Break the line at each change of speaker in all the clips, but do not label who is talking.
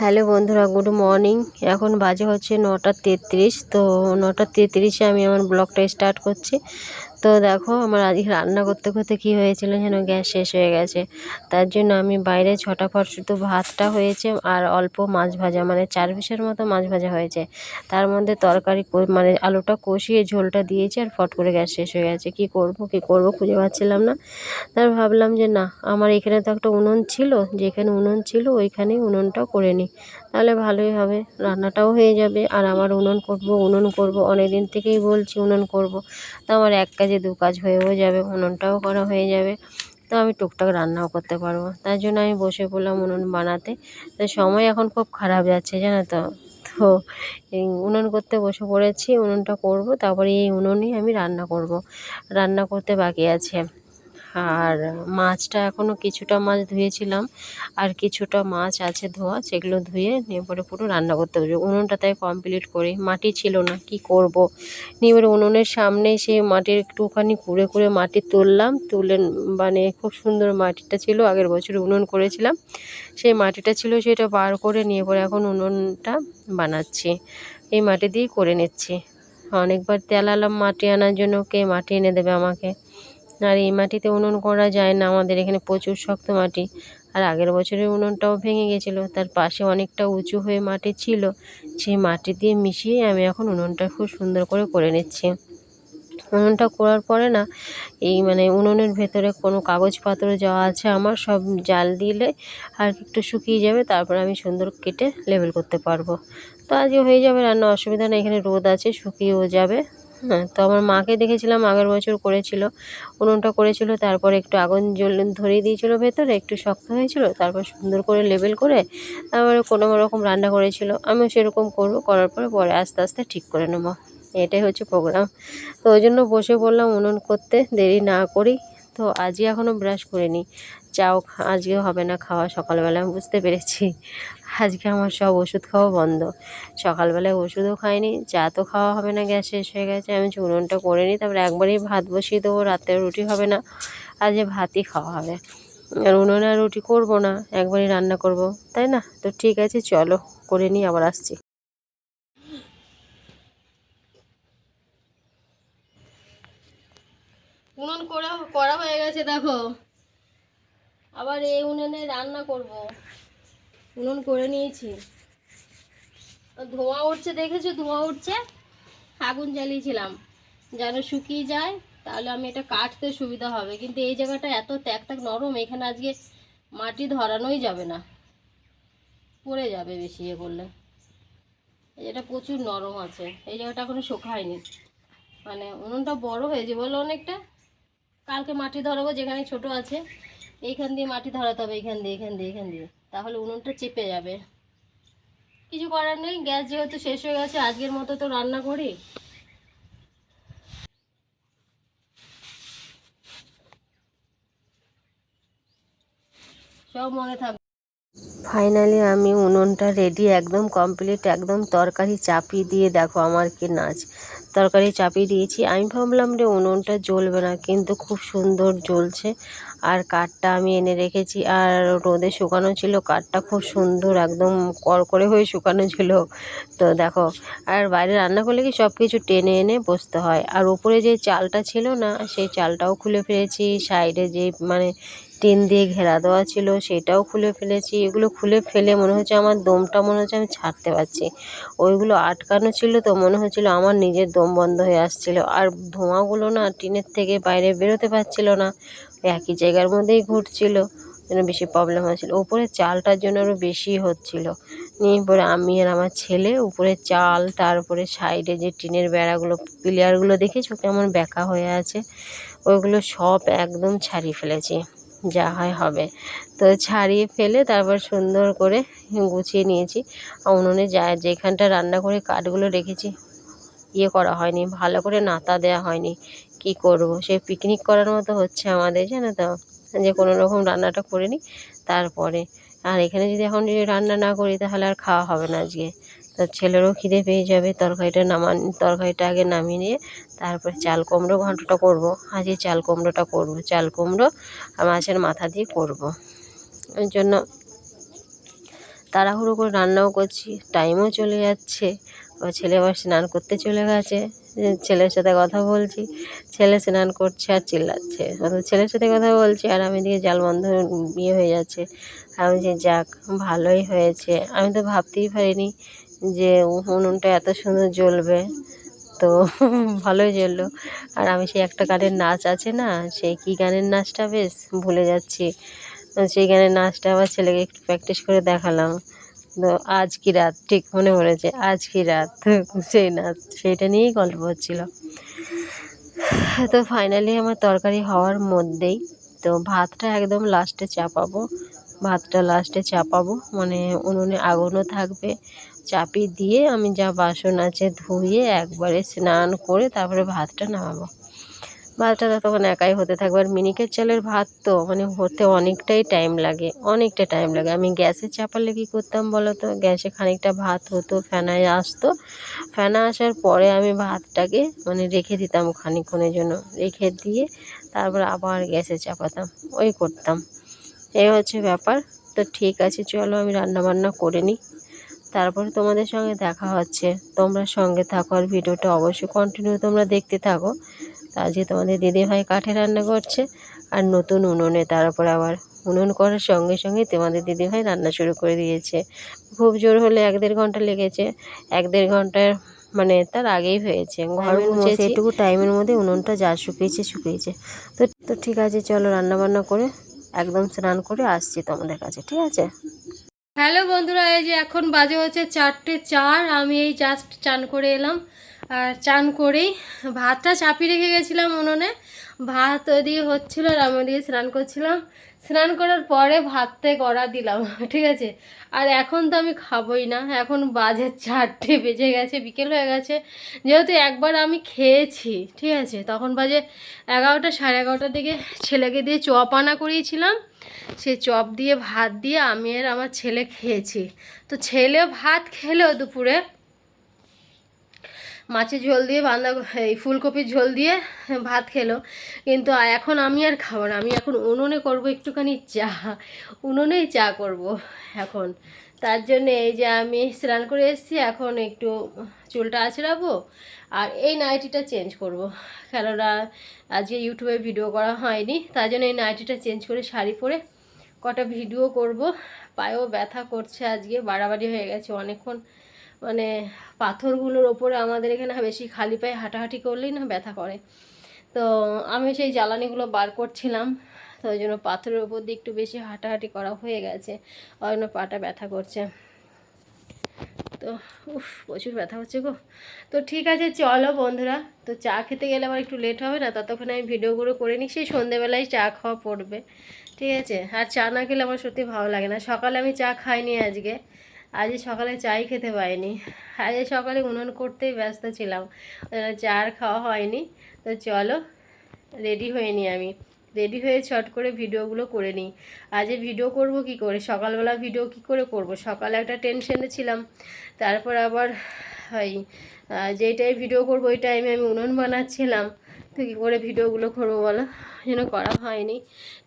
Hello বন্ধুরা, good morning. এখন বাজে হচ্ছে 9:33। তো 9:33-এ আমি আমার ব্লগটা স্টার্ট করছি। তো দেখো আমার আজকে রান্না করতে করতে কী হয়েছিল যেন, গ্যাস শেষ হয়ে গেছে। তার জন্য আমি বাইরে ছটাফট শুধু ভাতটা হয়েছে আর অল্প মাছ ভাজা, মানে 4 পিসের মতো মাছ ভাজা হয়েছে। তার মধ্যে তরকারি মানে আলুটা কষিয়ে ঝোলটা দিয়েছি, আর ফট করে গ্যাস শেষ হয়ে গেছে। কি করব খুঁজে পাচ্ছিলাম না। তার ভাবলাম যে না, আমার এখানে তো একটা উনুন ছিল, যেখানে উনুন ছিল ওইখানেই উনুনটাও করে নিই, তাহলে ভালোই হবে, রান্নাটাও হয়ে যাবে। আর আমার উনুন করব অনেক দিন থেকেই বলছি উনুন করব। তো আমার এক কাজে দু কাজ হয়েও যাবে, উনুনটাও করা হয়ে যাবে, তো আমি টুকটাক রান্নাও করতে পারবো। তার জন্য আমি বসে পড়লাম উনুন বানাতে। তো সময় এখন খুব খারাপ যাচ্ছে জানো তো। তো এই উনুন করতে বসে পড়েছি, উনুনটা করব, তারপরে এই উনুনেই আমি রান্না করব। রান্না করতে বাকি আছে। আর মাছটা এখনও কিছুটা মাছ ধুয়েছিলাম, আর কিছুটা মাছ আছে ধোয়া, সেগুলো ধুয়ে নিয়ে পরে পুরো রান্না করতে হবে। উনুনটা তাই কমপ্লিট করি, মাটি ছিল না, কি করব। নিয়ে এবার উনুনের সামনে সেই মাটির একটুখানি কুড়ে কুড়ে মাটি তুললাম, তুলে মানে খুব সুন্দর মাটিটা ছিল, আগের বছর উনুন করেছিলাম সেই মাটিটা ছিল, সেটা বার করে নিয়ে পরে এখন উনুনটা বানাচ্ছি। এই মাটি দিয়েই করে নিচ্ছি। অনেকবার তেলালাম মাটি আনার জন্য, কে মাটি এনে দেবে আমাকে। আর এই মাটিতে উনুন করা যায় না, আমাদের এখানে প্রচুর শক্ত মাটি। আর আগের বছরের উনুনটাও ভেঙে গেছিলো, তার পাশে অনেকটা উঁচু হয়ে মাটি ছিল, সেই মাটি দিয়ে মিশিয়ে আমি এখন উনুনটা খুব সুন্দর করে নিচ্ছি। উনুনটা করার পরে না, এই মানে উনুনের ভেতরে কোনো কাগজপত্র যাওয়া আছে আমার, সব জাল দিলে আর একটু শুকিয়ে যাবে, তারপর আমি সুন্দর কেটে লেবেল করতে পারবো। তো আজকে হয়ে যাবে রান্না, অসুবিধা নেই, এখানে রোদ আছে, শুকিয়েও যাবে। হ্যাঁ, তো আমার মাকে দেখেছিলাম আগের বছর করেছিল, উনুনটা করেছিল, তারপরে একটু আগুন ধরিয়ে দিয়েছিল ভেতরে, একটু শক্ত হয়েছিল, তারপর সুন্দর করে লেবেল করে তারপরে কোনো রকম রান্না করেছিল। আমিও সেরকম করবো, করার পরে পরে আস্তে আস্তে ঠিক করে নেবো। এটাই হচ্ছে প্রোগ্রাম। তো ওই জন্য বসে পড়লাম উনুন করতে, দেরি না করি। তো আজকে এখনও ব্রাশ করিনি, চাও আজকে হবে না খাওয়া সকালবেলা, আমি বুঝতে পেরেছি। আজকে আমার সব ওষুধ খাওয়া বন্ধ। সকালবেলায় ওষুধও খাইনি, চা তো খাওয়া হবে না, গ্যাস শেষ হয়ে গেছে। আমি উনুনটা করে নিই, তারপরে একবারেই ভাত বসিয়ে দেবো, রাতের রুটি হবে না, আজকে ভাতই খাওয়া হবে। আর উনুনে আর রুটি করবো না, একবারই রান্না করব, তাই না? তো ঠিক আছে, চলো করে নিই, আবার আসছি। উনুন করা হয়ে গেছে দেখো, আবার এই উনুনে রান্না করব। উনুন করে নিয়েছি, ধোঁয়া উঠছে, দেখেছো ধোঁয়া উঠছে। আগুন জ্বালিয়েছিলাম যেন শুকিয়ে যায়, তাহলে আমি এটা কাটতে সুবিধা হবে। কিন্তু এই জায়গাটা এত ত্যাক নরম, এখানে আজকে মাটি ধরানোই যাবে না, পড়ে যাবে বেশি ইয়ে করলে। এটা প্রচুর নরম আছে, এই জায়গাটা এখনো শুকায়নি। মানে উনুনটা বড় হয়েছে বলো অনেকটা। কালকে মাটি ধরাবো, যেখানে ছোট আছে এইখান দিয়ে মাটি ধরাতে হবে, এখান দিয়ে, তাহলে উনুনটা চেপে যাবে। কিছু করার নেই, গ্যাস যেহেতু শেষ হয়ে গেছে, আজকের মতো তো রান্না করি। সব মনে থাকবে। ফাইনালি আমি উনুনটা রেডি, একদম কমপ্লিট, একদম তরকারি চাপিয়ে দিয়ে দেখো আমার কি নাচ। তরকারি চাপিয়ে দিয়েছি, আমি ভাবলাম রে উনুনটা জ্বলবে না, কিন্তু খুব সুন্দর জ্বলছে। আর কাঠটা আমি এনে রেখেছি, আর রোদে শুকানো ছিল, কাঠটা খুব সুন্দর একদম কড়কড়ে হয়ে শুকানো ছিল। তো দেখো, আর বাইরে রান্না করলে কি সব কিছু টেনে এনে বসতে হয়। আর উপরে যে চালটা ছিল না, সেই চালটাও খুলে ফেলেছি, সাইডে যে মানে টিন দিয়ে ঘেরা দেওয়া ছিল সেটাও খুলে ফেলেছি। এগুলো খুলে ফেলে মনে হচ্ছে আমার দমটা মনে হচ্ছে আমি ছাড়তে পারছি, ওইগুলো আটকানো ছিল, তো মনে হচ্ছিলো আমার নিজের দম বন্ধ হয়ে আসছিল। আর ধোঁয়াগুলো না টিনের থেকে বাইরে বেরোতে পারছিল না, একই জায়গার মধ্যেই ঘুরছিল, যেন বেশি প্রবলেম হচ্ছিল। উপরে চালটার জন্য আরও বেশি হচ্ছিল। নিয়ে পরে আমি আর আমার ছেলে উপরে চাল, তারপরে সাইডে যে টিনের বেড়াগুলো, পিলারগুলো দেখেছো কেমন ব্যাকা হয়ে আছে, ওইগুলো সব একদম ছাড়িয়ে ফেলেছি, যা হয় হবে। তো ছাড়িয়ে ফেলে তারপর সুন্দর করে গুছিয়ে নিয়েছি। উনুনে যেখানটা রান্না করে কাঠগুলো রেখেছি, ইয়ে করা হয়নি, ভালো করে নাতা দেওয়া হয়নি। কি করব, সে পিকনিক করার মতো হচ্ছে আমাদের, জানো তো, যে কোনো রকম রান্নাটা করে নিই তারপরে। আর এখানে যদি এখন যদি রান্না না করি তাহলে আর খাওয়া হবে না আজকে। তো ছেলেরও খিদে পেয়ে যাবে, তরকারিটা আগে নামিয়ে নিয়ে তারপরে চাল কুমড়ো ঘন্টটা করব। আজকে চাল কুমড়োটা করব, চাল কুমড়ো আর মাছের মাথা দিয়ে করব। ওই জন্য তাড়াহুড়ো করে রান্নাও করছি, টাইমও চলে যাচ্ছে। আবার ছেলে আবার স্নান করতে চলে গেছে, ছেলের সাথে কথা বলছি, ছেলে স্নান করছে আর চিল্লাচ্ছে, অর্থাৎ ছেলের সাথে কথা বলছি আর আমি দিকে জাল বন্ধ হয়ে যাচ্ছে। আমি যে যাক ভালোই হয়েছে, আমি তো ভাবতেই পারিনি যে উনুনটা এত সুন্দর জ্বলবে। তো ভালোই জ্বললো। আর আমি সেই একটা গানের নাচ আছে না, সেই কী গানের নাচটা বেশ ভুলে যাচ্ছি, সেই গানের নাচটা আবার ছেলেকে একটু প্র্যাকটিস করে দেখালাম। তো আজ কি রাত, ঠিক মনে পড়েছে, আজ কি রাত, সেই নাচ, সেইটা নিয়েই গল্প হচ্ছিল। তো ফাইনালি আমার তরকারি হওয়ার মধ্যেই তো ভাতটা একদম লাস্টে চাপাবো, ভাতটা লাস্টে চাপাবো মানে উনুনে আগুনও থাকবে, চাপিয়ে দিয়ে আমি যা বাসন আছে ধুয়ে একবারে স্নান করে তারপরে ভাতটা নামাবো। ভাতটা তখন একাই হতে থাকবে, আর মিনিকেট চালের ভাত তো মানে হতে অনেকটাই টাইম লাগে, অনেকটা টাইম লাগে। আমি গ্যাসে চাপালে কী করতাম বলো তো, গ্যাসে খানিকটা ভাত হতো, ফেনায় আসতো, ফেনা আসার পরে আমি ভাতটাকে মানে রেখে দিতাম খানিকক্ষণের জন্য, রেখে দিয়ে তারপর আবার গ্যাসে চাপাতাম, ওই করতাম। এই হচ্ছে ব্যাপার। তো ঠিক আছে, চলো আমি রান্না বান্না করে নিই, তারপরে তোমাদের সঙ্গে দেখা হচ্ছে। তোমরা সঙ্গে থাকো আর ভিডিওটা অবশ্যই কন্টিনিউ তোমরা দেখতে থাকো। তা আজকে তোমাদের দিদিভাই কাঠে রান্না করছে আর নতুন উনুনে, তারপরে আবার উনুন করার সঙ্গে সঙ্গে তোমাদের দিদিভাই রান্না শুরু করে দিয়েছে। খুব জোর হলে 1-1.5 ঘন্টা লেগেছে, 1-1.5 ঘন্টার মানে তার আগেই হয়েছে। ঘর মুছেছি, এটুকু টাইমের মধ্যে উনুনটা যা শুকিয়েছে। তো ঠিক আছে, চলো রান্না বান্না করে একদম স্নান করে আসছি তোমাদের কাছে, ঠিক আছে। হ্যালো বন্ধুরা, এই যে এখন বাজে হচ্ছে 4:04, আমি এই জাস্ট চান করে এলাম। আর চান করেই ভাতটা চাপিয়ে রেখে গেছিলাম উনুনে, ভাত ওদিকে হচ্ছিলো আর আমি ওদিকে স্নান করছিলাম। স্নান করার পরে ভাততে কড়া দিলাম, ঠিক আছে। আর এখন তো আমি খাবোই না, এখন বাজে 4টে বেজে গেছে, বিকেল হয়ে গেছে। যেহেতু একবার আমি খেয়েছি, ঠিক আছে, তখন বাজে 11টা, 11:30টার দিকে ছেলেকে দিয়ে চপ আনা করিয়েছিলাম, সেই চপ দিয়ে ভাত দিয়ে আমি আর আমার ছেলে খেয়েছি। তো ছেলে ভাত খেলেও দুপুরে মাছের ঝোল দিয়ে এই ফুলকপির ঝোল দিয়ে ভাত খেলো, কিন্তু এখন আমি আর খাবো না, আমি এখন উনুনে করব একটুখানি চা, উনুনেই চা করব এখন। তার জন্য এই যে আমি স্নান করে এসেছি, এখন একটু চুলটা আঁচড়াবো আর এই নাইটিটা চেঞ্জ করব, কেননা আজকে ইউটিউবে ভিডিও করা হয়নি, তার জন্য এই নাইটিটা চেঞ্জ করে শাড়ি পরে কটা ভিডিও করব। পায়েও ব্যথা করছে, আজকে বাড়াবাড়ি হয়ে গেছে অনেকক্ষণ, মানে পাথরগুলোর ওপরে আমাদের এখানে বেশি খালি পায়ে হাঁটাহাঁটি করলেই না ব্যথা করে। তো আমি সেই জ্বালানিগুলো বার করছিলাম, তো ওই জন্য পাথরের ওপর দিয়ে একটু বেশি হাঁটাহাঁটি করা হয়ে গেছে, ওই জন্য পাটা ব্যথা করছে। তো প্রচুর ব্যথা হচ্ছে গো। তো ঠিক আছে চলো বন্ধুরা, তো চা খেতে গেলে আবার একটু লেট হবে না, ততক্ষণে আমি ভিডিওগুলো করে নিই, সেই সন্ধেবেলায় চা খাওয়া পড়বে, ঠিক আছে। আর চা না খেলে আমার সত্যি ভালো লাগে না, সকালে আমি চা খাইনি আজকে, আজকে সকালে চাই খেতে পাইনি, আজকে সকালে উনুন করতেই ব্যস্ত ছিলাম, চা আর খাওয়া হয়নি। তো চলো রেডি হয়ে নিই, আমি রেডি হয়ে ছট করে ভিডিওগুলো করে নিই। আজকে ভিডিও করব কি করে, সকালবেলা ভিডিও কি করে করব, সকালে একটা টেনশনে ছিলাম, তারপর আবার ওই যেইটাই ভিডিও করব ওই টাইমে আমি উনুন বানাচ্ছিলাম, তো কী করে ভিডিওগুলো করবো বলো, যেন করা হয়নি,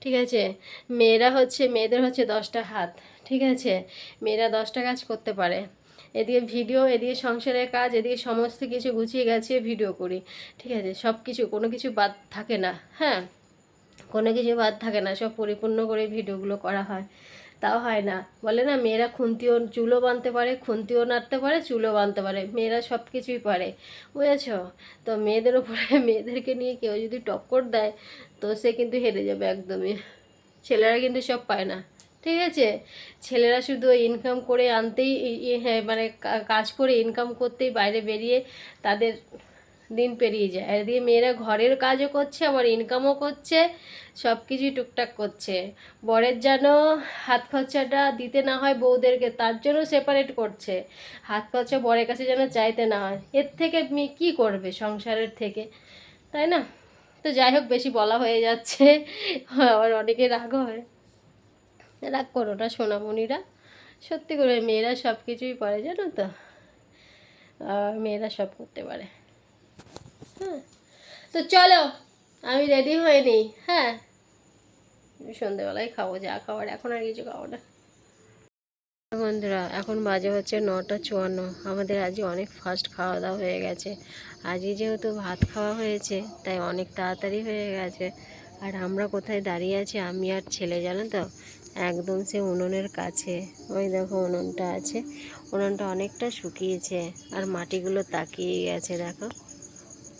ঠিক আছে। মেয়েদের হচ্ছে 10টা হাত, ঠিক আছে, মেয়েরা 10টা কাজ করতে পারে, এদিকে ভিডিও, এদিকে সংসারের কাজ, এদিকে সমস্ত কিছু গুছিয়ে গাছিয়ে ভিডিও করি, ঠিক আছে। সব কিছু, কোনো কিছু বাদ থাকে না, হ্যাঁ, কোনো কিছু বাদ থাকে না, সব পরিপূর্ণ করে ভিডিওগুলো করা হয়। তাও হয় না, বলে না মেয়েরা চুলও বাঁধতে পারে, খুন্তিও নাড়তে পারে, চুলও বাঁধতে পারে, মেয়েরা সব কিছুই পারে, বুঝেছ। তো মেয়েদের ওপরে মেয়েদেরকে নিয়ে কেউ যদি টক্কর দেয় তো সে কিন্তু হেরে যাবে একদমই। ছেলেরা কিন্তু সব পায় না, ঠিক আছে। ছেলেরা শুধু ইনকাম করে আনতেই, হ্যাঁ মানে কাজ করে ইনকাম করতেই বাইরে বেরিয়ে তাদের দিন পেরিয়ে যায়, আর এদিকে মেয়েরা ঘরের কাজও করছে আবার ইনকামও করছে, সব কিছুই টুকটাক করছে। বরের যেন হাত খরচাটা দিতে না হয় বউদেরকে, তার জন্য সেপারেট করছে, হাত খরচা বরের কাছে যেন চাইতে না হয়, এর থেকে মেয়ে কী করবে সংসারের থেকে, তাই না। তো যাই হোক, বেশি বলা হয়ে যাচ্ছে, আবার অনেকে রাগ হয়, রাগ করো না সোনামণিরা, সত্যি করে মেয়েরা সব কিছুই পারে জানো তো, মেয়েরা সব করতে পারে, হ্যাঁ। তো চলো আমি রেডি হয়ে নিই, হ্যাঁ, সন্ধেবেলায় খাবো যা খাবার, এখন আর কিছু খাবো না। বন্ধুরা এখন বাজে হচ্ছে 9:54। আমাদের আজকে অনেক ফাস্ট খাওয়া দাওয়া হয়ে গেছে। আজকে যেহেতু ভাত খাওয়া হয়েছে তাই অনেক তাড়াতাড়ি হয়ে গেছে। আর আমরা কোথায় দাঁড়িয়ে আছি, আমি আর ছেলে, জানো তো, একদম সে উনুনের কাছে। ওই দেখো উনুনটা আছে, উনুনটা অনেকটা শুকিয়েছে আর মাটিগুলো তাকিয়ে গেছে, দেখো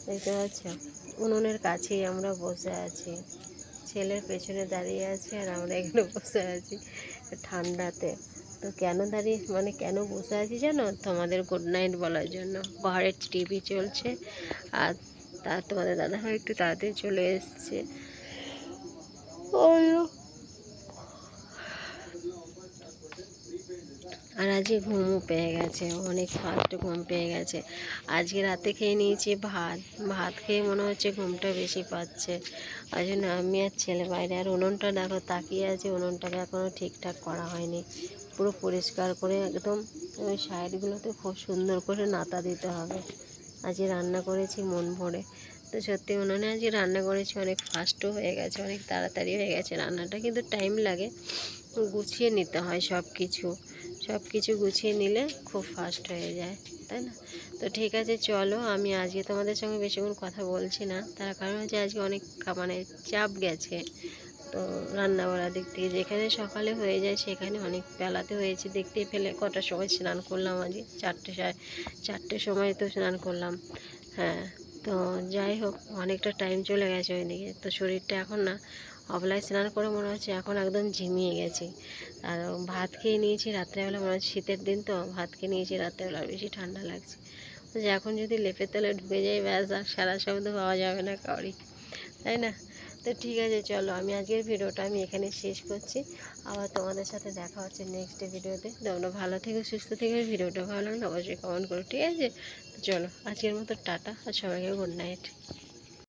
দেখতে পাচ্ছ। উনুনের কাছেই আমরা বসে আছি, ছেলের পেছনে দাঁড়িয়ে আছে আর আমরা এখানে বসে আছি ঠান্ডাতে। তো কেন দাঁড়িয়ে মানে কেন বসে আছি জানো, তোমাদের গুড নাইট বলার জন্য। ঘরে টিভি চলছে আর তোমাদের দাদাভাই একটু তাড়াতাড়ি চলে এসছে। আর আজকে ঘুমও পেয়ে গেছে, অনেক ফাস্ট ঘুম পেয়ে গেছে। আজকে রাতে খেয়ে নিয়েছি ভাত, ভাত খেয়ে মনে হচ্ছে ঘুমটা বেশি পাচ্ছে। ওই জন্য আমি আর ছেলে বাইরে। আর উনুনটা দেখো তাকিয়ে আছে, উনুনটাকে এখনও ঠিকঠাক করা হয়নি। পুরো পরিষ্কার করে একদম ওই সাইডগুলোতে খুব সুন্দর করে নাতা দিতে হবে। আজকে রান্না করেছি মন ভরে। তো সত্যি উনুনে আজকে রান্না করেছি, অনেক ফাস্টও হয়ে গেছে, অনেক তাড়াতাড়ি হয়ে গেছে রান্নাটা, কিন্তু টাইম লাগে, গুছিয়ে নিতে হয় সব কিছু গুছিয়ে নিলে খুব ফাস্ট হয়ে যায়, তাই না? তো ঠিক আছে, চলো আমি আজকে তোমাদের সঙ্গে বেশিক্ষণ কথা বলছি না, তার কারণ হচ্ছে আজকে অনেক মানে চাপ গেছে। তো রান্না বাড়ার দিক থেকে যেখানে সকালে হয়ে যায় সেখানে অনেক বেলাতে হয়েছে। দেখতেই পেলে কটার সময় স্নান করলাম, আজকে 4টে সময় তো স্নান করলাম। হ্যাঁ, তো যাই হোক, অনেকটা টাইম চলে গেছে ওইদিকে। তো শরীরটা এখন না, অবলায় স্নান করে মনে হচ্ছে এখন একদম ঝিমিয়ে গেছি। আর ভাত খেয়ে নিয়েছি রাত্রেবেলা, মনে হচ্ছে শীতের দিন তো ভাত খেয়ে নিয়েছি রাত্রেবেলা, বেশি ঠান্ডা লাগছে। যে এখন যদি লেপের তলে ঢুকে যাই ব্যাস, আর সারা শব্দ পাওয়া যাবে না কাউরি, তাই না? তো ঠিক আছে, চলো আমি আজকের ভিডিওটা আমি এখানে শেষ করছি। আবার তোমাদের সাথে দেখা হচ্ছে নেক্সট ভিডিওতে। তোমরা ভালো থেকো, সুস্থ থেকো। ভিডিওটা ভালো লাগলে অবশ্যই কমেন্ট করো, ঠিক আছে? তো চলো আজকের মতো টাটা, আর সবাইকে গুড নাইট।